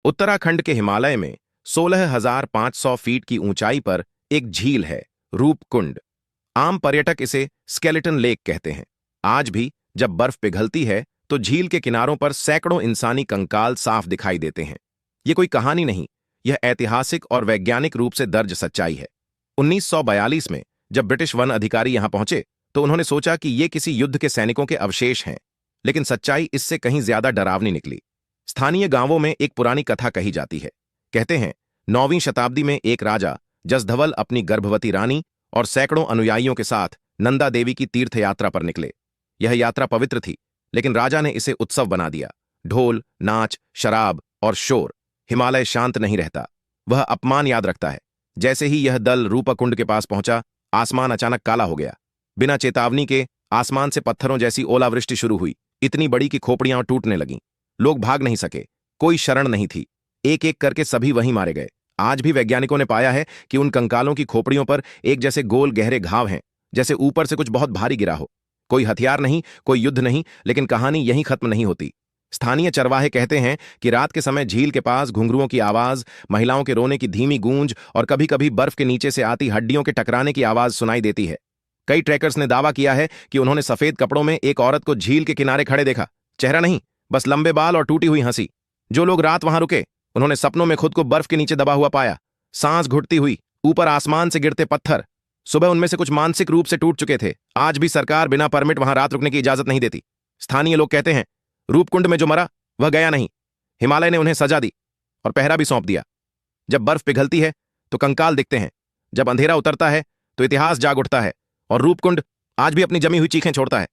उत्तराखंड के हिमालय में 16,500 फीट की ऊंचाई पर एक झील है, रूपकुंड। आम पर्यटक इसे स्केलेटन लेक कहते हैं। आज भी जब बर्फ पिघलती है तो झील के किनारों पर सैकड़ों इंसानी कंकाल साफ दिखाई देते हैं। ये कोई कहानी नहीं, यह ऐतिहासिक और वैज्ञानिक रूप से दर्ज सच्चाई है। 1942 में जब ब्रिटिश वन अधिकारी यहां पहुंचे तो उन्होंने सोचा कि ये किसी युद्ध के सैनिकों के अवशेष हैं, लेकिन सच्चाई इससे कहीं ज्यादा डरावनी निकली। स्थानीय गांवों में एक पुरानी कथा कही जाती है। कहते हैं 9वीं शताब्दी में एक राजा जसधवल अपनी गर्भवती रानी और सैकड़ों अनुयायियों के साथ नंदा देवी की तीर्थ यात्रा पर निकले। यह यात्रा पवित्र थी, लेकिन राजा ने इसे उत्सव बना दिया। ढोल, नाच, शराब और शोर। हिमालय शांत नहीं रहता, वह अपमान याद रखता है। जैसे ही यह दल रूपकुंड के पास पहुंचा, आसमान अचानक काला हो गया। बिना चेतावनी के आसमान से पत्थरों जैसी ओलावृष्टि शुरू हुई, इतनी बड़ी कि खोपड़ियां टूटने लगीं। लोग भाग नहीं सके, कोई शरण नहीं थी। एक एक करके सभी वहीं मारे गए। आज भी वैज्ञानिकों ने पाया है कि उन कंकालों की खोपड़ियों पर एक जैसे गोल गहरे घाव हैं, जैसे ऊपर से कुछ बहुत भारी गिरा हो। कोई हथियार नहीं, कोई युद्ध नहीं, लेकिन कहानी यहीं खत्म नहीं होती। स्थानीय चरवाहे कहते हैं कि रात के समय झील के पास घुंघरुओं की आवाज, महिलाओं के रोने की धीमी गूंज और कभी कभी बर्फ के नीचे से आती हड्डियों के टकराने की आवाज सुनाई देती है। कई ट्रैकर्स ने दावा किया है कि उन्होंने सफेद कपड़ों में एक औरत को झील के किनारे खड़े देखा। चेहरा नहीं, बस लंबे बाल और टूटी हुई हंसी। जो लोग रात वहां रुके, उन्होंने सपनों में खुद को बर्फ के नीचे दबा हुआ पाया, सांस घुटती हुई, ऊपर आसमान से गिरते पत्थर। सुबह उनमें से कुछ मानसिक रूप से टूट चुके थे। आज भी सरकार बिना परमिट वहां रात रुकने की इजाजत नहीं देती। स्थानीय लोग कहते हैं रूपकुंड में जो मरा वह गया नहीं, हिमालय ने उन्हें सजा दी और पहरा भी सौंप दिया। जब बर्फ पिघलती है तो कंकाल दिखते हैं, जब अंधेरा उतरता है तो इतिहास जाग उठता है, और रूपकुंड आज भी अपनी जमी हुई चीखें छोड़ता है।